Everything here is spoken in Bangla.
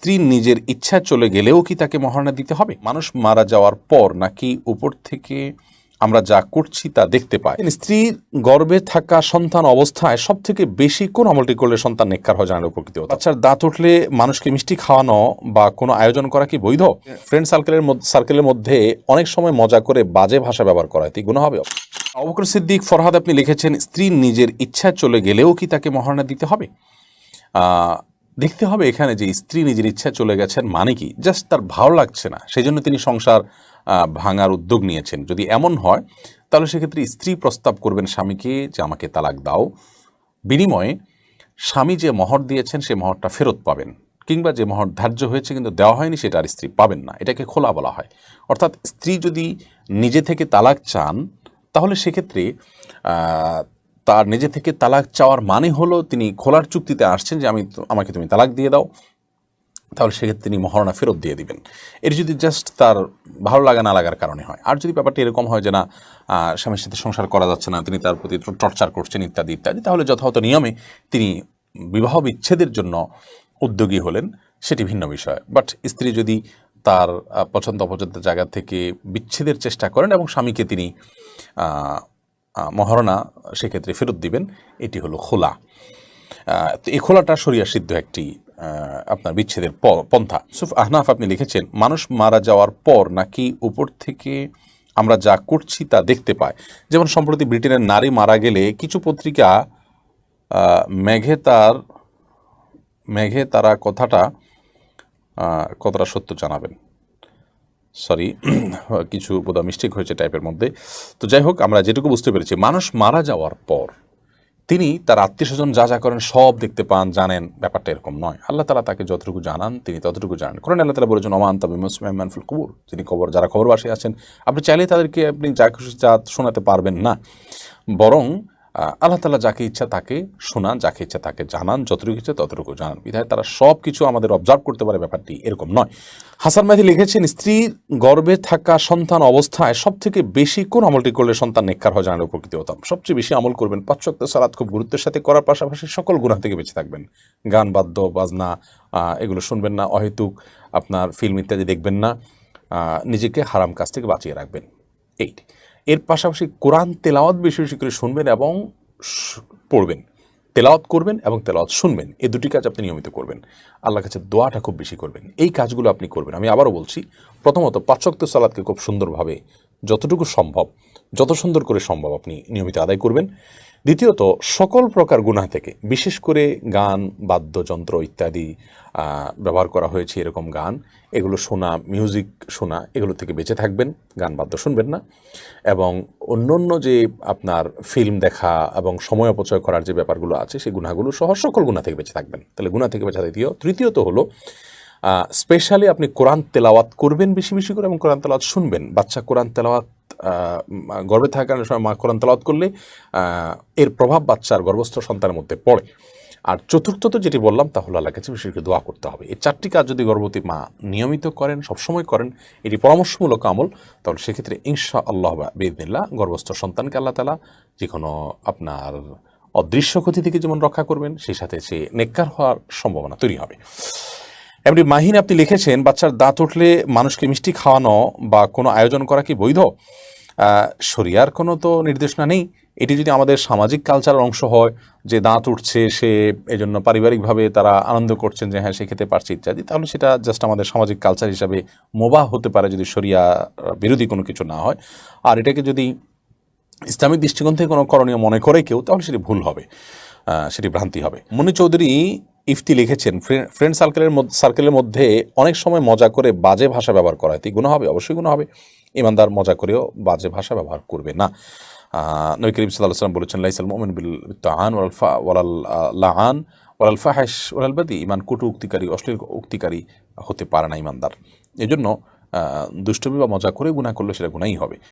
স্ত্রী নিজের ইচ্ছা চলে গেলেও কি তাকে মহারণা দিতে হবে? মানুষ মারা যাওয়ার পর নাকি উপর থেকে আমরা যা করছি তা দেখতে পাই? স্ত্রীর গর্ভে থাকা সন্তান অবস্থায় সব থেকে বেশি কোন আমলটি করলে সন্তান নেককার হয় জানার উপকৃত হতো? বাচ্চার দাঁত উঠলে মানুষকে মিষ্টি খাওয়ানো বা কোনো আয়োজন করা কি বৈধ? ফ্রেন্ড সার্কেলের মধ্যে অনেক সময় মজা করে বাজে ভাষা ব্যবহার করা এতে গুনাহ হবে? আবু বকর সিদ্দিক ফরহাদ আপনি লিখেছেন, স্ত্রী নিজের ইচ্ছা চলে গেলেও কি তাকে মহারণা দিতে হবে? দেখতে হবে এখানে যে স্ত্রী নিজের ইচ্ছা চলে গেছেন মানে কি, জাস্ট তার ভালো লাগছে না সেই জন্য তিনি সংসার ভাঙার উদ্যোগ নিয়েছেন। যদি এমন হয় তাহলে সেক্ষেত্রে স্ত্রী প্রস্তাব করবেন স্বামীকে যে আমাকে তালাক দাও, বিনিময়ে স্বামী যে মহর দিয়েছেন সে মহরটা ফেরত পাবেন, কিংবা যে মহর ধার্য হয়েছে কিন্তু দেওয়া হয়নি সেটা আর স্ত্রী পাবেন না। এটাকে খোলা বলা হয়। অর্থাৎ স্ত্রী যদি নিজে থেকে তালাক চান তাহলে সেক্ষেত্রে তার নিজে থেকে তালাক চাওয়ার মানে হলো তিনি খোলার চুক্তিতে আসছেন যে আমাকে তুমি তালাক দিয়ে দাও, তাহলে সেক্ষেত্রে তিনি মহারণা ফেরত দিয়ে দিবেন। এর যদি জাস্ট তার ভালো লাগা না লাগার কারণে হয়। আর যদি ব্যাপারটা এরকম হয় যে না, স্বামীর সাথে সংসার করা যাচ্ছে না, তিনি তার প্রতি টর্চার করছেন ইত্যাদি ইত্যাদি, তাহলে যথাযথ নিয়মে তিনি বিবাহ বিচ্ছেদের জন্য উদ্যোগী হলেন, সেটি ভিন্ন বিষয়। বাট স্ত্রী যদি তার পছন্দ অপছন্দের জায়গা থেকে বিচ্ছেদের চেষ্টা করেন এবং স্বামীকে তিনি মহারণা সেক্ষেত্রে ফেরত দিবেন, এটি হলো খোলা। তো এই খোলাটা শরিয়া সিদ্ধ একটি আপনার বিচ্ছেদের পন্থা। সুফ আহনাফ আপনি লিখেছেন, মানুষ মারা যাওয়ার পর নাকি উপর থেকে আমরা যা করছি তা দেখতে পাই? যেমন সম্প্রতি ব্রিটেনের নারী মারা গেলে কিছু পত্রিকা মেঘে তারা কতটা সত্য জানাবেন। সরি, কিছু বোধহয় মিস্টেক হয়েছে টাইপের মধ্যে। তো যাই হোক, আমরা যেটুকু বুঝতে পেরেছি, মানুষ মারা যাওয়ার পর তিনি তার আত্মীয় স্বজন যা যা করেন সব দেখতে পান, জানেন। ব্যাপারটা এরকম নয়। আল্লাহ তাআলা তাকে যতটুকু জানান তিনি ততটুকু জানেন। কারণ আল্লাহ তাআলা বলেছেন, ওমা আনতা বিমুসমি'মান ফিল কুবুর, যিনি যারা কবরবাসী আছেন আপনি চাইলে তাদেরকে আপনি যা খুশি যা শোনাতে পারবেন না, বরং আল্লাহ তাআলা যাকে ইচ্ছা তাকে শোনান, যাকে ইচ্ছা তাকে জানান, যতটুকু ইচ্ছা ততটুকু জানান। বিধায় তারা সব কিছু আমাদের অবজার্ভ করতে পারে, ব্যাপারটি এরকম নয়। হাসান মাহি লিখেছেন, স্ত্রীর গর্ভে থাকা সন্তান অবস্থায় সব থেকে বেশি কোন আমলটি করলে সন্তান নেককার হয় জানার উপকৃত হতাম? সবচেয়ে বেশি আমল করবেন 5 ওয়াক্ত সালাত খুব গুরুত্বের সাথে করার পাশাপাশি সকল গুনাহ থেকে বেঁচে থাকবেন। গান বাদ্য বাজনা এগুলো শুনবেন না, অহেতুক আপনার ফিল্ম ইত্যাদি দেখবেন না, নিজেকে হারাম কাজ থেকে বাঁচিয়ে রাখবেন। এর পাশাপাশি কোরআন তেলাওয়াত বেশি বেশি করে শুনবেন এবং পড়বেন, তেলাওয়াত করবেন এবং তেলাওয়াত শুনবেন। এই দুটি কাজ আপনি নিয়মিত করবেন। আল্লাহর কাছে দোয়াটা খুব বেশি করবেন। এই কাজগুলো আপনি করবেন। আমি আবারও বলছি, প্রথমত 5 ওয়াক্ত সালাতকে খুব সুন্দরভাবে যতটুকু সম্ভব, যত সুন্দর করে সম্ভব আপনি নিয়মিত আদায় করবেন। দ্বিতীয়ত, সকল প্রকার গুনাহ থেকে, বিশেষ করে গান বাদ্যযন্ত্র ইত্যাদি ব্যবহার করা হয়েছে এরকম গান, এগুলো শোনা, মিউজিক শোনা, এগুলো থেকে বেঁচে থাকবেন। গান বাদ্য শুনবেন না। এবং অন্য যে আপনার ফিল্ম দেখা এবং সময় অপচয় করার যে ব্যাপারগুলো আছে সেই গুনাহগুলো সহ সকল গুনাহ থেকে বেঁচে থাকবেন। তাহলে গুনাহ থেকে বেঁচে দ্বিতীয়। তৃতীয়ত হলো স্পেশালি আপনি কোরআন তেলাওয়াত করবেন বেশি বেশি করে এবং কোরআন তেলাওয়াত শুনবেন। বাচ্চা কোরআন তেলাওয়াত গর্ভে থাকার সময় মা কোরআন তেলাওয়াত করলে এর প্রভাব বাচ্চার গর্ভস্থ সন্তানের মধ্যে পড়ে। আর চতুর্থত যেটি বললাম তা হলো আল্লাহর কাছে বেশি করে দোয়া করতে হবে। এই 4টি কাজ যদি গর্ভবতী মা নিয়মিত করেন, সবসময় করেন, এটি পরামর্শমূলক আমল, তাহলে সেক্ষেত্রে ইনশাআল্লাহ বিইذনিল্লাহ গর্ভস্থ সন্তানকে আল্লাহ তাআলা যে কোনো আপনার অদৃশ্য ক্ষতি থেকে যেমন রক্ষা করবেন, সেই সাথে সে নেককার হওয়ার সম্ভাবনা তৈরি হবে। এমনি মাহিন আপনি লিখেছেন, বাচ্চার দাঁত উঠলে মানুষকে মিষ্টি খাওয়ানো বা কোনো আয়োজন করা কি বৈধ? শরিয়ার কোনো তো নির্দেশনা নেই। এটি যদি আমাদের সামাজিক কালচারের অংশ হয় যে দাঁত উঠছে সে এজন্য পারিবারিকভাবে তারা আনন্দ করছেন যে হ্যাঁ সে খেতে পারছে ইত্যাদি, তাহলে সেটা জাস্ট আমাদের সামাজিক কালচার হিসাবে মুবাহ হতে পারে যদি শরিয়া বিরোধী কোনো কিছু না হয়। আর এটাকে যদি ইসলামিক দৃষ্টিকোণ থেকে কোনো করণীয় মনে করে কেউ, তাহলে সেটি ভুল হবে, সেটি ভ্রান্তি হবে। মনি চৌধুরী ইফতি লিখেছেন, ফ্রেন্ড সার্কেলের মধ্যে অনেক সময় মজা করে বাজে ভাষা ব্যবহার করা এতে গুনাহ হবে? অবশ্যই গুনাহ হবে। ইমানদার মজা করেও বাজে ভাষা ব্যবহার করবে না। নবী করিম সাল্লাল্লাহু আলাইহি ওয়াসাল্লাম বলেছেন, লাইসাল মুমিন বিল তাআন ওয়ালাল লাআন ওয়ালাল ফাহিশ ওয়ালাল বাদি, ঈমান কটু উক্তিকারী অশ্লীল উক্তিকারী হতে পারে না ইমানদার। এজন্য দুষ্টমি বা মজা করে গুনাহ করলে সেটা গুনাহই হবে।